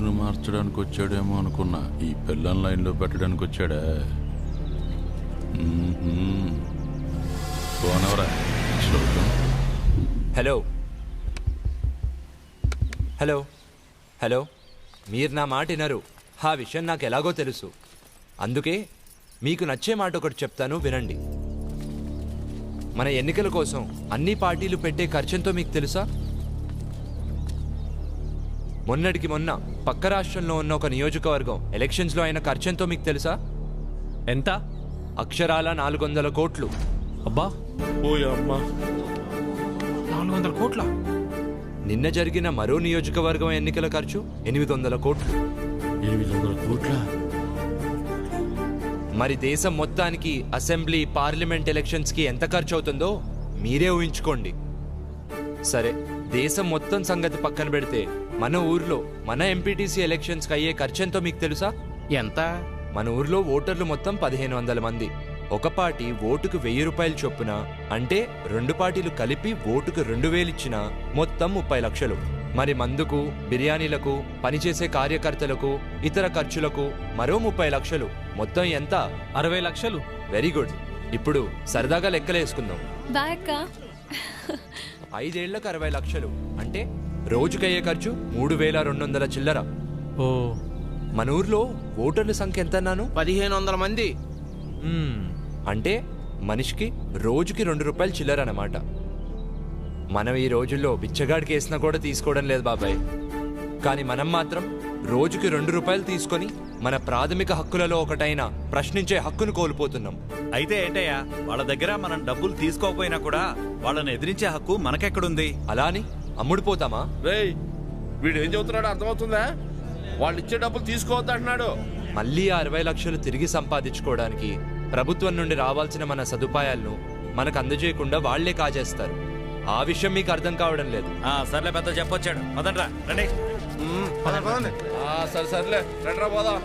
ఊరిని మార్చడానికి వచ్చాడేమో అనుకున్నా. ఈ పిల్లల లైన్లో పెట్టడానికి వచ్చాడా? పోనవరా. హలో హలో హలో, మీరు నా మాట వినరు. ఆ విషయం నాకు ఎలాగో తెలుసు. అందుకే మీకు నచ్చే మాట ఒకటి చెప్తాను, వినండి. మన ఎన్నికల కోసం అన్ని పార్టీలు పెట్టే ఖర్చెంతో మీకు తెలుసా? మొన్నటికి మొన్న పక్క రాష్ట్రంలో ఉన్న ఒక నియోజకవర్గం ఎలక్షన్స్లో అయిన ఖర్చెంతో మీకు తెలుసా? ఎంత? అక్షరాల 400 కోట్లు. అబ్బా, ఓయ్ అమ్మా, 400 కోట్ల? నిన్న జరిగిన మరో నియోజకవర్గం ఎన్నికల ఖర్చు 800 కోట్లు. 800 కోట్ల? మరి దేశం మొత్తానికి అసెంబ్లీ, పార్లమెంట్ ఎలక్షన్స్కి ఎంత ఖర్చు అవుతుందో మీరే ఊహించుకోండి. సరే, దేశం మొత్తం సంగతి పక్కన పెడితే మన ఊర్లో మన ఎంపీటీసీ ఎలక్షన్స్కి అయ్యే ఖర్చెంతో మీకు తెలుసా? ఎంత? మన ఊర్లో ఓటర్లు మొత్తం 1500 మంది. ఒక పార్టీ ఓటుకు 1000 రూపాయలు చొప్పున, అంటే 2 పార్టీలు కలిపి ఓటుకు 2000 ఇచ్చినా మొత్తం 30 లక్షలు. మరి మందుకు, బిర్యానీలకు, పనిచేసే కార్యకర్తలకు, ఇతర ఖర్చులకు మరో 30 లక్షలు. మొత్తం ఎంత? 60 లక్షలు. Very good. ఇప్పుడు సరదాగా లెక్కలేసుకుందాం. 5 ఏళ్లకు 60 లక్షలు అంటే రోజుకయ్యే ఖర్చు 3200 చిల్లర. ఓ, మన ఊర్లో ఓటర్ల సంఖ్య ఎంత అన్నాను? 1500 మంది. అంటే మనిషికి రోజుకి 2 రూపాయలు చిల్లర అన్నమాట. మనం ఈ రోజుల్లో బిచ్చగాడికి వేసినా కూడా తీసుకోవడం లేదు బాబాయ్. కానీ మనం మాత్రం రోజుకి 2 రూపాయలు తీసుకొని మన ప్రాథమిక హక్కులలో ఒకటైన ప్రశ్నించే హక్కును కోల్పోతున్నాం. అయితే ఏంటయ్యా, వాళ్ళ దగ్గర మనం డబ్బులు తీసుకోకపోయినా కూడా వాళ్ళని ఎదిరించే హక్కు మనకెక్కడుంది? అలా అని అమ్ముడిపోతామా? రేయ్, వీడు ఏం చెబుతున్నాడు అర్థమవుతుందా? వాళ్ళు ఇచ్చే డబ్బులు తీసుకోవద్దు అంటున్నాడు. మళ్ళీ ఆ 60 లక్షలు తిరిగి సంపాదించుకోవడానికి ప్రభుత్వం నుండి రావాల్సిన మన సదుపాయాలను మనకు అందజేయకుండా వాళ్లే కాజేస్తారు. ఆ విషయం మీకు అర్థం కావడం లేదు. సర్లే, పెద్ద చెప్పొచ్చాడు. పదండ్రా, రండి. సరే సర్లే, రండ్రా పోదాం.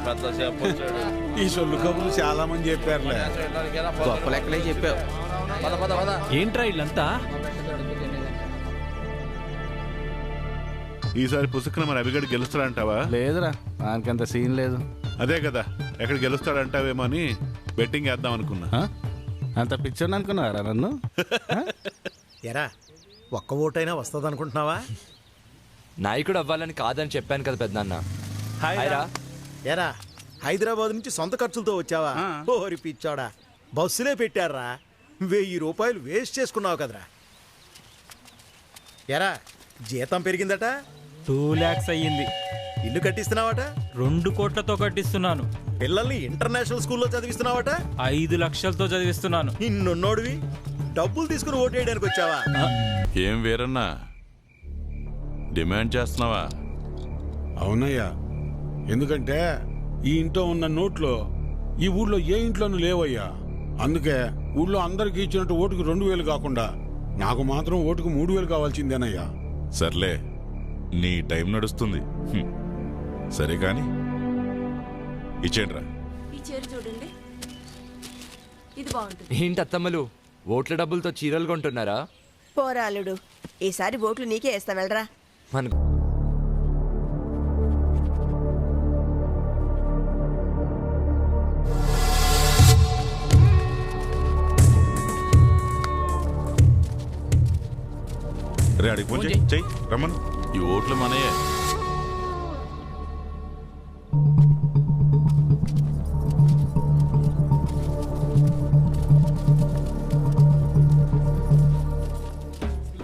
పెద్ద చెప్పొచ్చాడు. ఈ సొల్లు కబుర్లు చాలా మంది చెప్పారులే. గొప్ప లెక్కలే చెప్పావు. ఏంట్రా ఇల్లంతా? ఈసారి పుసుకున మరి అభిగడు గెలుస్తాడంటావా? లేదురా, దానికంత సీన్ లేదు. అదే కదా, ఎక్కడ గెలుస్తాడంటావేమో అని బెట్టింగ్ వేద్దాం అనుకున్నా. అంత పిచ్చర్ అనుకున్నారా నన్ను? ఎరా, ఒక్క ఓటైనా వస్తుంది అనుకుంటున్నావా? నాయకుడు అవ్వాలని కాదని చెప్పాను కదా పెద్దనాన్న. హాయ్రా. ఎరా, హైదరాబాద్ నుంచి సొంత ఖర్చులతో వచ్చావా? ఓరి పిచ్చోడా, బస్సులే పెట్టారా? 1000 రూపాయలు వేస్ట్ చేసుకున్నావు కదరా. ఎరా, జీతం పెరిగిందట? 2 lakhs అయ్యింది. ఇల్లు కట్టిస్తున్నావట? 2 కోట్లతో కట్టిస్తున్నాను. పిల్లల్ని ఇంటర్నేషనల్ స్కూల్లో చదివిస్తున్నావట? 5 లక్షలతో చదివిస్తున్నాను. ఇన్నున్నోడివి డబ్బులు తీసుకుని ఓటేయడానికి వచ్చావా? ఏం వేరన్నా డిమాండ్ చేస్తున్నావా? అవునయ్యా, ఎందుకంటే ఈ ఇంట్లో ఉన్న నోట్లో ఈ ఊళ్ళో ఏ ఇంట్లోనూ లేవయ్యా. అందుకే ఊళ్ళో అందరికి ఇచ్చినట్టు ఓటుకు 2000 కాకుండా నాకు మాత్రం ఓటుకు 3000 కావాల్సిందేనయ్యా. సర్లే, నీ టైం నడుస్తుంది. సరే కాని ఇచ్చేండ్రా. ఈ చీర చూడండి, ఇది బాగుంటుంది. ఏంటి అత్తమ్మలు, ఓట్ల డబ్బులతో చీరలు కొంటున్నారా? పోరాలుడు, ఈసారి ఓట్లు నీకే వేస్తా, వెళ్ళరా. మనకు రే, అడిగి ఫోన్ చెయ్యి, రమ్మను. ఈ ఓట్లు మనయే.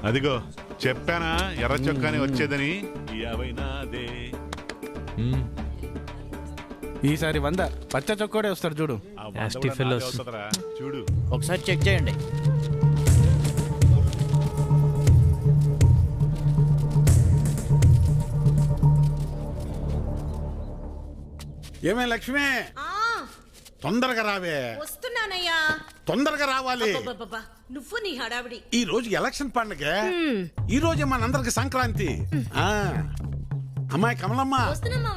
అదిగో చెప్పానా ఎర్ర చొక్కాని వచ్చేదని. ఈసారి 100 పచ్చ చొక్కోడే వస్తాడు చూడు. చూడు, ఒకసారి చెక్ చేయండి. ఏమే లక్ష్మి, తొందరగా రావే. వస్తున్నానయ్యా. తొందరగా రావాలి. నువ్వు నీ హడావిడి. ఈ రోజు ఎలక్షన్ పండుగ. ఈ రోజే మనందరికి సంక్రాంతి. అమ్మాయి కమలమ్మ,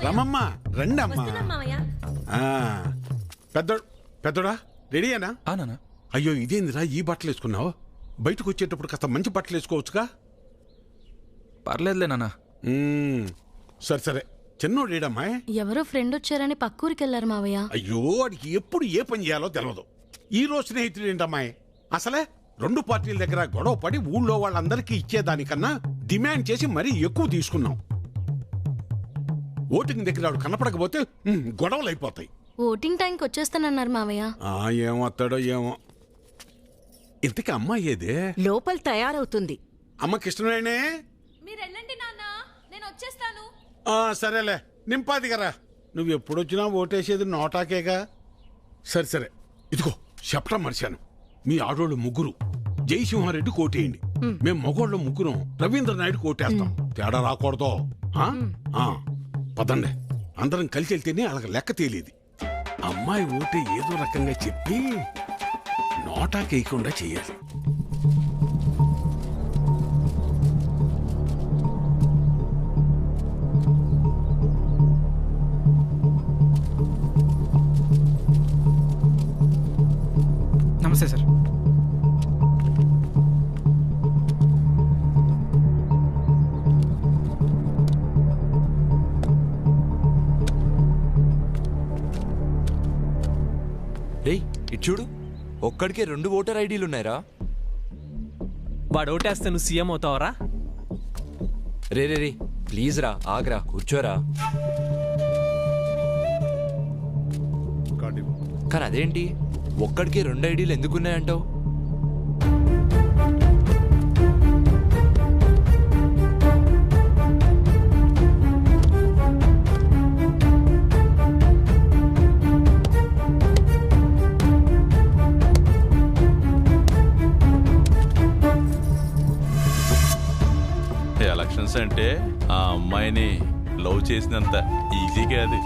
రమమ్మ, రండి అమ్మా. పెద్దోడా రెడీయేనా? అయ్యో, ఇదేందిరా ఈ బట్టలు వేసుకున్నావు? బయటకు వచ్చేటప్పుడు కాస్త మంచి బట్టలు వేసుకోవచ్చుగా. పర్లేదులే నాన్న. సరే సరే చిన్నోడేడమ్మాయి? ఎవరో ఫ్రెండ్ వచ్చారని పక్కూరికి వెళ్ళారు మావయ్య. అయ్యో వాడికి ఎప్పుడు ఏ పని చేయాలో తెలియదు. ఈ రోజు స్నేహితుడు ఏంటమ్మాయి? అసలే 2 పార్టీల దగ్గర గొడవ పడి ఊళ్ళో వాళ్ళందరికీ ఇచ్చేదానికన్నా డిమాండ్ చేసి మరీ ఎక్కువ తీసుకున్నాం. ఓటింగ్ దగ్గర వాడు కనపడకపోతే గొడవలు అయిపోతాయి. ఓటింగ్ టైంకి వచ్చేస్తానన్నారు మావయ్య. ఏమొస్తాడో ఏమో. ఇంతకీ అమ్మాయి ఏదే? లోపల తయారవుతుంది. అమ్మ కృష్ణవేణే, మీరెళ్ళండి నాన్న, నేను వచ్చేస్తాను. సరేలే నింపాది కదా. నువ్వు ఎప్పుడొచ్చినా ఓటేసేది నోటాకేగా. సరే సరే ఇదిగో చెప్పడం మర్చాను. మీ ఆడోళ్ళు 3 జయసింహారెడ్డి కోటేయండి. మేం మగోళ్ళు 3 రవీంద్ర నాయుడు కోటేస్తాం. తేడా రాకూడదు. పదండి, అందరం కలిసి వెళ్తేనే అలాగ లెక్క తేలేది. అమ్మాయి ఓటే ఏదో రకంగా చెప్పి నోటాకేయకుండా చెయ్యాలి. నమస్తే సార్. రేయ్ ఇటు చూడు, ఒక్కడికే 2 ఓటర్ ఐడీలు ఉన్నాయిరా. వాడు ఓటేస్తే నువ్వు CM అవుతావరా? Ray ray ray please రా, ఆగ్రా, కూర్చోరా. కానీ అదేంటి ఒక్కడికే 2 ఐడీలు ఎందుకున్నాయంటావు? ఎలక్షన్స్ అంటే ఆ అమ్మాయిని లవ్ చేసినంత ఈజీ కాదు.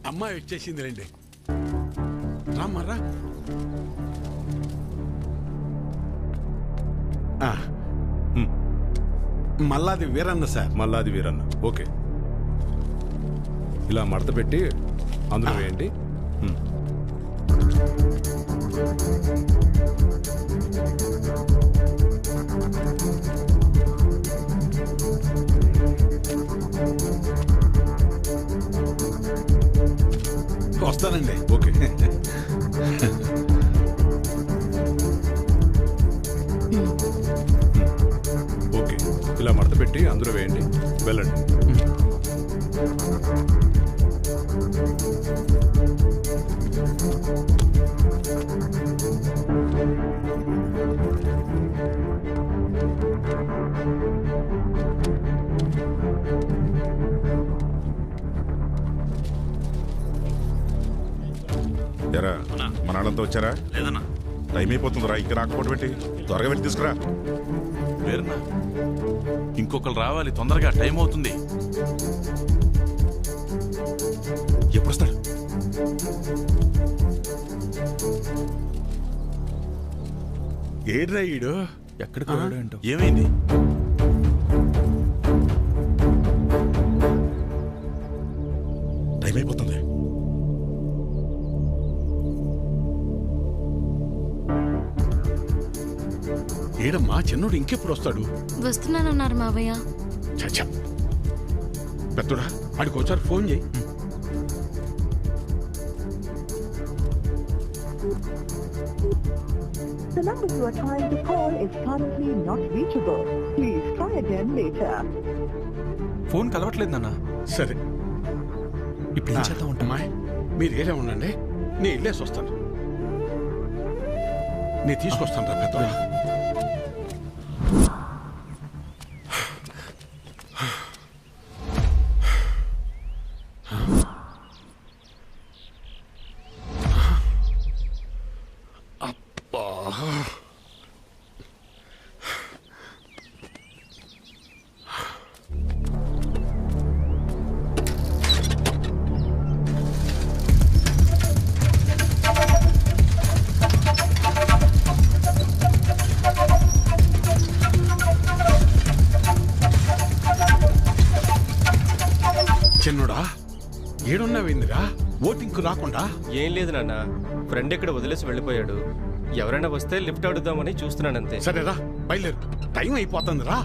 అమ్మాయి వచ్చేసింది రండి. రామ్మరా. మల్లాది వీరన్న సార్. మల్లాది వీరన్న, ఓకే. ఇలా మడత పెట్టి అందులో వేయండి. వస్తానండి. ఓకే. ఓకే, ఇలా మడత పెట్టి అందులో వేయండి. వెళ్ళండి. ఎరా మన వాళ్ళంతా వచ్చారా? లేదన్నా. టైం అయిపోతుందిరా, ఇంకా రాకపోవడం ఏంటి? త్వరగా వెళ్ళి తీసుకురా. వేరునా ఇంకొకరు రావాలి, తొందరగా టైం అవుతుంది. ఎప్పుడు వస్తాడు? ఏడ్రా ఈడు? ఎక్కడికి వెళ్ళాడు ఏంటో. ఏమైంది? టైం అయిపోతుంది. ఏడమ్మా చిన్నోడు ఇంకెప్పుడు వస్తాడు? వస్తున్నానన్నారు మావయ్య. చచ్చా పెద్దోడా, ఆడికి ఒకసారి ఫోన్ చేయి. The number you are trying to call is currently not reachable. Please try again later. Phone కలవట్లేదు నాన్న. సరే ఇప్పుడు ఏం చేద్దాం ఉంటా? అమ్మాయి మీరు ఏరే ఉండండి, నేను వెళ్ళేసి వస్తాను. నేను తీసుకొస్తాను రా పెద్దోడా. చిన్నోడా ఏడున్నావేందిరా ఓటింగ్కు రాకుండా? ఏం లేదు నాన్న, ఫ్రెండ్ ఇక్కడ వదిలేసి వెళ్ళిపోయాడు. ఎవరైనా వస్తే లిఫ్ట్ అడుగుదామని చూస్తున్నాను అంతే. సరేరా బయలుదేరు, టైం అయిపోతుంది రా.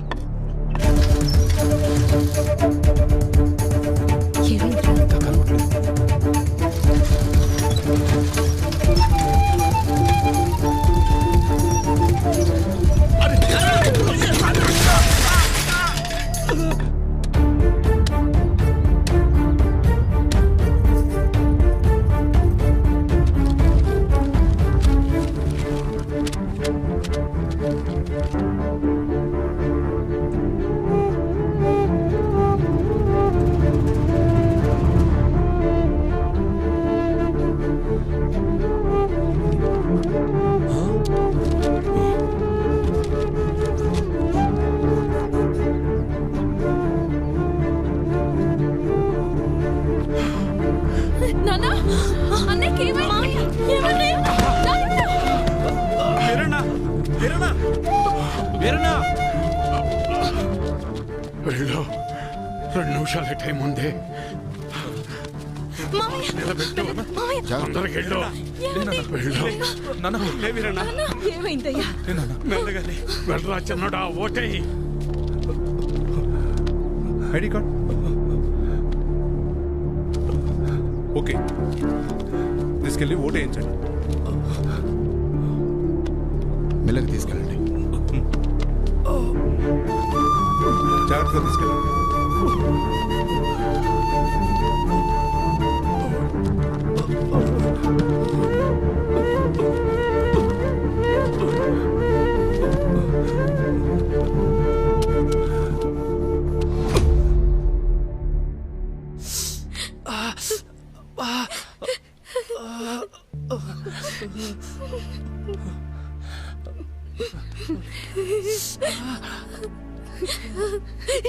వెళ్ళు, 2 నిమిషాల టైం ఉంది. తొందరగా వెళ్ళు. వెళ్ళరా చిన్నోడా, ఓటే. ఐడి కార్డ్ ఓకే, తీసుకెళ్ళి ఓటు వేయించండి. మెల్లగా తీసుకెళ్ళండి, జాగ్రత్తగా తీసుకెళ్ళండి.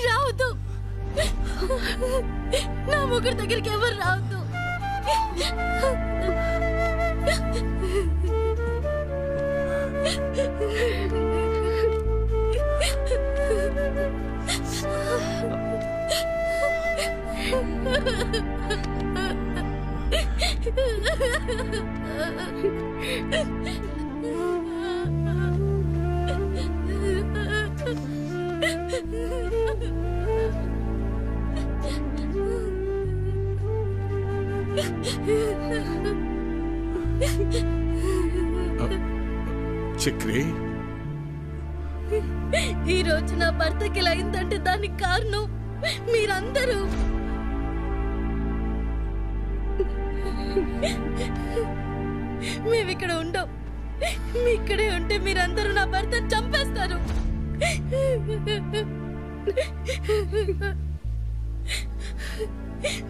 రావద్దు, నా ముగ్గురు దగ్గరికి ఎవరు రావద్దు. చక్రి, ఈ రోజు నా భర్తకి ఇలా అయిందంటే దానికి కారణం మీరందరూ. మేమిక్కడ ఉండం, మీ ఇక్కడే ఉంటే మీరందరూ నా భర్తను చంపేస్తారు.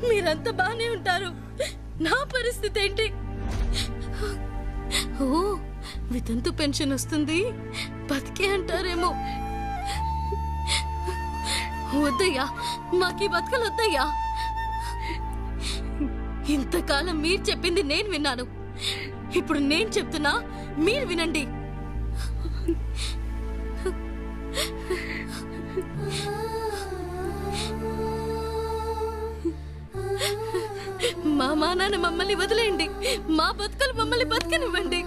మీరంతా బానే ఉంటారు, నా పరిస్థితి ఏంటి? ఓ, వితంతు పెన్షన్ వస్తుంది, బతికే అంటారేమో. వద్దయ్యా, మాకీ బతకలు వద్దయ్యా. ఇంతకాలం మీరు చెప్పింది నేను విన్నాను, ఇప్పుడు నేను చెప్తున్నా, మీరు వినండి. మా నాన్న మమ్మల్ని వదిలేయండి, మా బతుకలు మమ్మల్ని బతకనివ్వండి.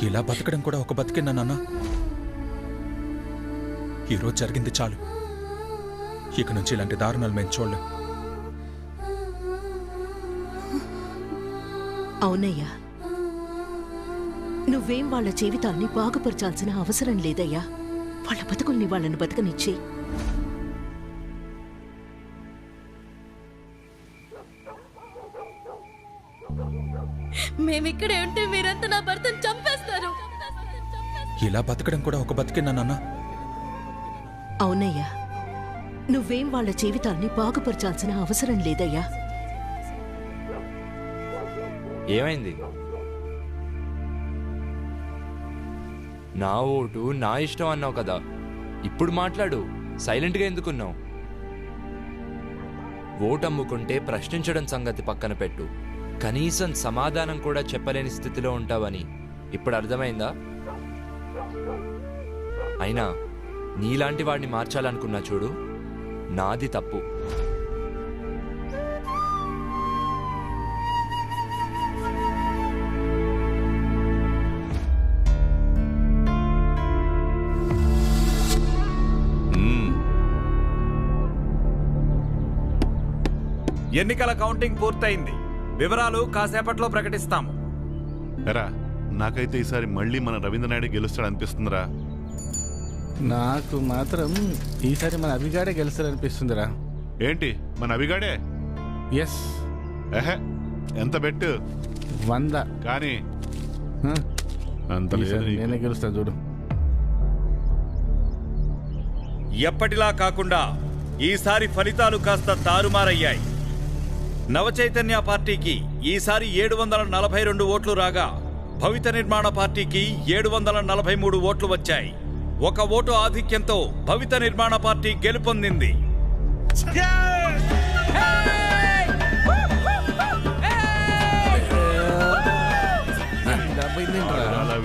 ఇలా బతకడం కూడా ఒక బతికేనా నాన్న? ఈరోజు జరిగింది చాలు, ఇక నుంచి ఇలాంటి దారుణాలు మేము చూడలేం. అవునయ్యా, నువ్వేం వాళ్ళ జీవితాల్ని బాగుపరచాల్సిన అవసరం లేదయ్యా. వాళ్ళ బతుకుల్ని వాళ్ళని బతకనిచ్చి. మేమిక్కడే ఉంటే మీరంతా నా భర్తను చంపేస్తారు. ఇలా బతకడం కూడా ఒక బతికేనా నాన్న? అవునయ్యా, నువ్వేం వాళ్ళ జీవితాల్ని బాగుపరచాల్సిన అవసరం లేదయ్యా. ఏమైంది? నా ఓటు నా ఇష్టం అన్నావు కదా, ఇప్పుడు మాట్లాడు. సైలెంట్గా ఎందుకున్నావు? ఓటు అమ్ముకుంటే ప్రశ్నించడం సంగతి పక్కన పెట్టు, కనీసం సమాధానం కూడా చెప్పలేని స్థితిలో ఉంటావని ఇప్పుడు అర్థమైందా? అయినా నీలాంటి వాడిని మార్చాలనుకున్నా చూడు, నాది తప్పు. ఎన్నికల కౌంటింగ్ పూర్తయింది. వివరాలు కాసేపట్లో ప్రకటిస్తాము. ఎరా, నాకైతే ఈసారి మళ్ళీ మన రవీంద్రనాయుడు గెలుస్తాడనిపిస్తుందిరా. నాకు మాత్రం ఈసారి మన అభిగాడే గెలుస్తాడనిపిస్తుందిరా. ఏంటి మన అభిగాడే? ఎస్. ఎహే, ఎంత బెట్టు? 100. కానీ అంత నేనే గెలుస్తాను చూడు. ఎప్పటిలా కాకుండా ఈసారి ఫలితాలు కాస్త తారుమారయ్యాయి. నవచైతన్య పార్టీకి ఈసారి 742 ఓట్లు రాగా, భవిత నిర్మాణ పార్టీకి 743 ఓట్లు వచ్చాయి. ఒక ఓటు ఆధిక్యంతో భవిత నిర్మాణ పార్టీ గెలుపొందింది.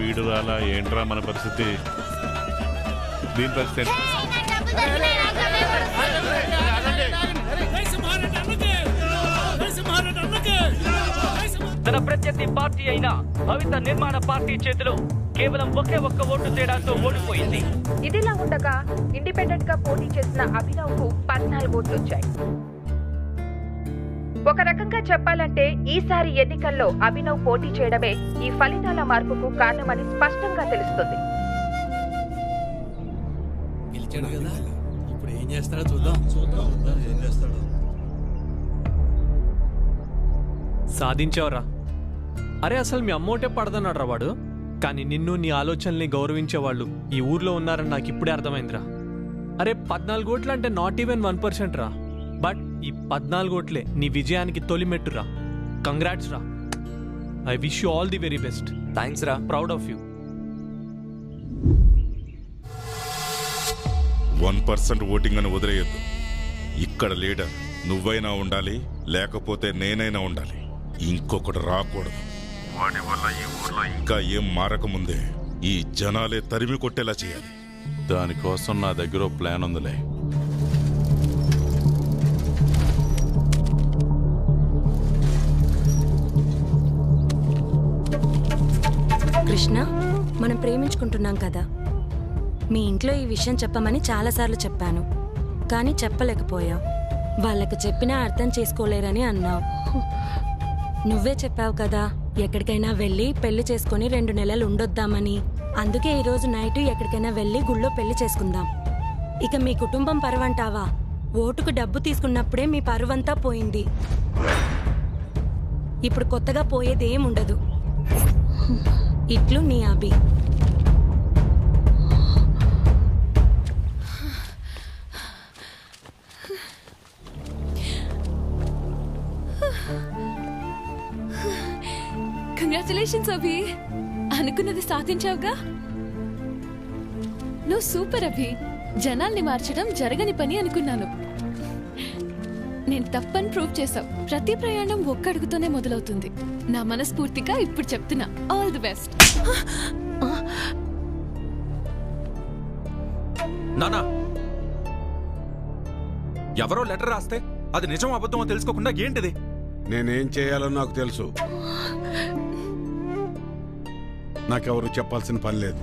వీడు రాలా, ఏంట్రా మన పరిస్థితి? దీని పరిస్థితి తన ప్రత్యర్థి పార్టీ అయిన భవిత నిర్మాణ పార్టీ చేతిలో కేవలం ఒకే ఒక్క ఓటు తేడాతో ఓడిపోయింది. ఇదిలా ఉండగా ఇండిపెండెంట్ గా పోటీ చేసిన అభినవ్ కు 14 ఓట్లు వచ్చాయి. ఒక రకంగా చెప్పాలంటే ఈసారి ఎన్నికల్లో అభినవ్ పోటీ చేయడమే ఈ ఫలితాల మార్పుకు కారణమని స్పష్టంగా తెలుస్తుంది. సాధించావురా. అరే, అసలు మీ అమ్మోటే పడదన్నాడు రా వాడు. కానీ నిన్ను, నీ ఆలోచనల్ని గౌరవించేవాళ్ళు ఈ ఊర్లో ఉన్నారని నాకు ఇప్పుడే అర్థమైందిరా. అరే, 14 ఓట్లు అంటే నాట్ ఈవెన్ 1% రా. బట్ ఈ 14 ఓట్లే నీ విజయానికి తొలిమెట్టురా. కంగ్రాట్స్ రా. I wish you all the very best. Thanks రా. Proud of you. 1% ఓటింగ్ అని వదిలేయద్దు. ఇక్కడ లీడర్ నువ్వైనా ఉండాలి, లేకపోతే నేనైనా ఉండాలి. ఇంకొకటి రాకూడదు. వాడి వల్ల ఈ ఊర్లో ఇంకా ఏం మారకముందే ఈ జనాలే తరిమి కొట్టేలా చేయాలి. దానికోసం నా దగ్గర ప్లాన్ ఉందిలే. కృష్ణ, మనం ప్రేమించుకుంటున్నాం కదా. మీ ఇంట్లో ఈ విషయం చెప్పమని చాలాసార్లు చెప్పాను, కానీ చెప్పలేకపోయావు. వాళ్ళకి చెప్పినా అర్థం చేసుకోలేరని అన్నావు. నువ్వే చెప్పావు కదా, ఎక్కడికైనా వెళ్ళి పెళ్లి చేసుకుని 2 నెలలు ఉండొద్దామని. అందుకే ఈరోజు నైట్ ఎక్కడికైనా వెళ్ళి గుళ్ళో పెళ్లి చేసుకుందాం. ఇక మీ కుటుంబం పరువంటావా? ఓటుకు డబ్బు తీసుకున్నప్పుడే మీ పరువంతా పోయింది. ఇప్పుడు కొత్తగా పోయేదేముండదు. ఇట్లు నీ అభి. కంగ్రాచులేషన్స్ అభి, అనుకున్నది సాధించావుగా. నువ్వు సూపర్ అభి. జనాల్ని మార్చడం జరగని పని అనుకున్నాను. నేను తప్పని ప్రూవ్ చేశావు. ప్రతి ప్రయాణం ఒక్క అడుగుతోనే మొదలవుతుంది. నా మనస్ఫూర్తిగా ఇప్పుడు చెప్తున్నా, ఆల్ ది బెస్ట్. నానా, ఎవరో లెటర్ రాస్తే అది నిజం అబద్ధమో తెలుసుకోకుండా ఏంటిది? నేనేం చేయాలో నాకు తెలుసు. నాకెవరు చెప్పాల్సిన పని లేదు.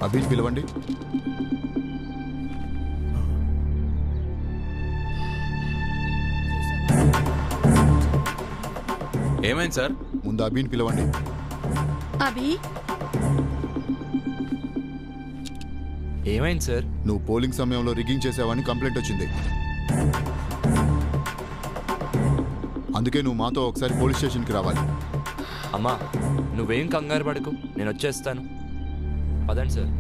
అభిని పిలవండి. ఏమైంది సార్? ముందు అభిని పిలవండి. అభి, ఏమైంది సార్? నువ్వు పోలింగ్ సమయంలో రిగ్గింగ్ చేసావని కంప్లైంట్ వచ్చింది. అందుకే నువ్వు మాతో ఒకసారి పోలీస్ స్టేషన్కి రావాలి. అమ్మా నువ్వేం కంగారు పడకు, నేను వచ్చేస్తాను. పదండి సార్.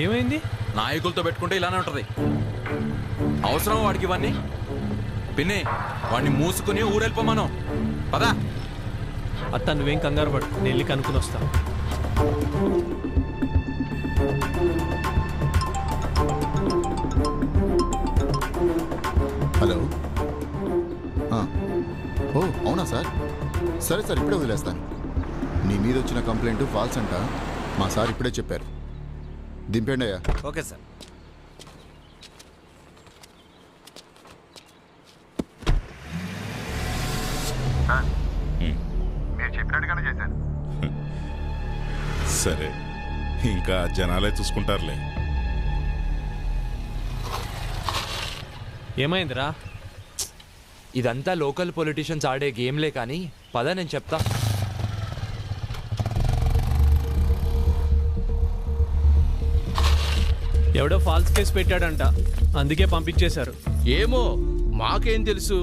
ఏమైంది? నాయకులతో పెట్టుకుంటే ఇలానే ఉంటది. అవసరం వాడికి ఇవన్నీ? పిన్ని వాడిని మూసుకుని ఊరెళ్ళిపోమను. పదా అత్త నువ్వేం కంగారు పడు, నేను వెళ్ళి కనుక్కుని వస్తాను. హలో. ఓ అవునా సార్? సరే సార్, ఇప్పుడే వదిలేస్తాను. నీ మీద వచ్చిన కంప్లైంట్ ఫాల్స్ అంట. మా సార్ ఇప్పుడే చెప్పారు. దింపండి అయ్యా. Okay sir. మీరు చెప్పినట్టుగానే చేశాను. సరే, ఇంకా జనాలే చూసుకుంటారులే. ఏమైందిరా? ఇదంతా లోకల్ పొలిటీషియన్స్ ఆడే గేమ్లే కానీ పద నేను చెప్తా. ఎవడో ఫాల్స్ కేసు పెట్టాడంట, అందుకే పంపించేశారు. ఏమో మాకేం తెలుసు.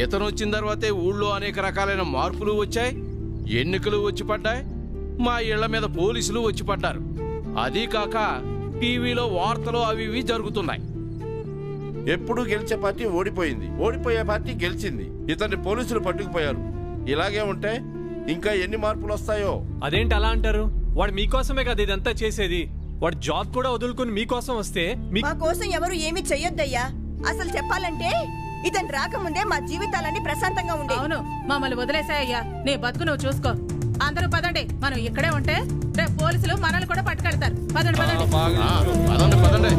ఇతను వచ్చిన తర్వాతే ఊళ్ళో అనేక రకాలైన మార్పులు వచ్చాయి, ఎన్నికలు వచ్చి పడ్డాయి, మా ఇళ్ల మీద పోలీసులు వచ్చి పడ్డారు. అదీ కాక టీవీలో వార్తలు అవి ఇవి జరుగుతున్నాయి. ఎప్పుడు గెలిచే పార్టీ ఓడిపోయింది, ఓడిపోయే పార్టీ గెలిచింది. ఇతన్ని పోలీసులు పట్టుకుపోయారు. ఇలాగే ఉంటే ఇంకా ఎన్ని మార్పులు వస్తాయో. అదేంటి అలా అంటారు? వాడు మీకోసమే కదా ఇదంతా చేసేది. వాడు జాబ్ కూడా వదులుకుని మీకోసం వస్తే మా కోసం ఎవరు ఏమీ చెయ్యొద్దయ్యా. అసలు చెప్పాలంటే ఇతను రాకముందే మా జీవితాలన్నీ ప్రశాంతంగా ఉండే. అవును, మమ్మల్ని వదిలేసాయ్యా. నీ బతుకు నువ్వు చూసుకో. అందరూ పదండి, మనం ఇక్కడే ఉంటే రేపు పోలీసులు మనల్ని కూడా పట్టుకెళ్తారు. పదండి పదండి. పదండి పదండి.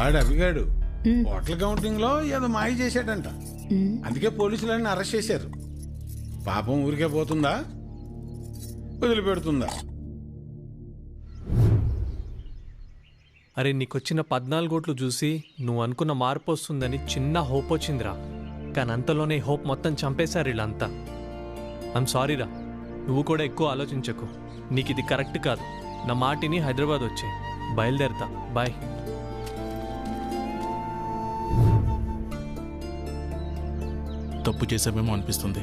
ఆడు అవిగాడు హోటల్ కౌంటింగ్ లో ఏదో మాయ చేశాడంట. అందుకే పోలీసులన్నీ అరెస్ట్ చేశారు. పాపం ఊరికే పోతుందా, వదిలిపెడుతుందా? అరే నీకొచ్చిన 14 ఓట్లు చూసి నువ్వు అనుకున్న మార్పు వస్తుందని చిన్న హోప్ వచ్చిందిరా. కానీ అంతలోనే హోప్ మొత్తం చంపేశారు వీళ్ళంతా. ఐమ్ సారీరా, నువ్వు కూడా ఎక్కువ ఆలోచించకు. నీకు ఇది కరెక్ట్ కాదు. నా మాటిని హైదరాబాద్ వచ్చే బయలుదేరతా. బాయ్. తప్పు చేసామేమో అనిపిస్తుంది.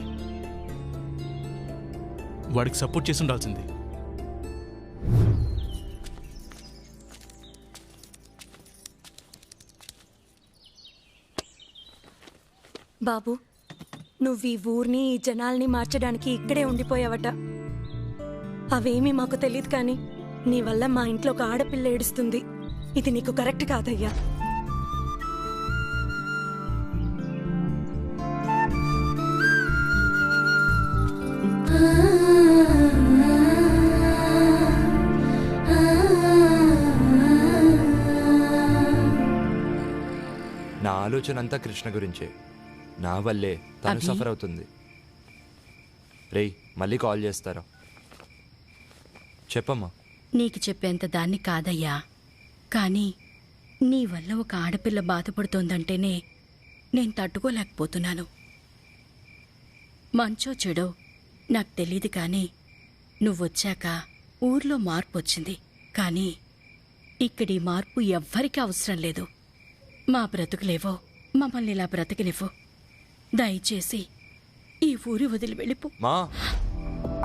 వాడికి సపోర్ట్ చేసి ఉండాల్సింది. బాబు, నువ్వు ఈ ఊరిని ఈ జనాల్ని మార్చడానికి ఇక్కడే ఉండిపోయావట. అవేమీ మాకు తెలియదు, కానీ నీ వల్ల మా ఇంట్లో ఒక ఆడపిల్ల ఏడుస్తుంది. ఇది నీకు కరెక్ట్ కాదయ్యా. నా ఆలోచన అంతా కృష్ణ గురించే. నా వల్లే తను సఫర్ అవుతుంది. రేయ్ మళ్ళీ కాల్ చేస్తారా? చెప్పమ్మా. నీకు చెప్పేంత దాన్ని కాదయ్యా, కానీ నీ వల్ల ఒక ఆడపిల్ల బాధపడుతోందంటేనే నేను తట్టుకోలేకపోతున్నాను. మంచో చెడో నాకు తెలీదు, కానీ నువ్వొచ్చాక ఊర్లో మార్పు వచ్చింది. కానీ ఇక్కడి మార్పు ఎవ్వరికీ అవసరం లేదు. మా బ్రతుకులేవో మమ్మల్ని ఇలా బ్రతకనివ్వు. దయచేసి ఈ ఊరి వదిలి వెళ్ళిపో. మా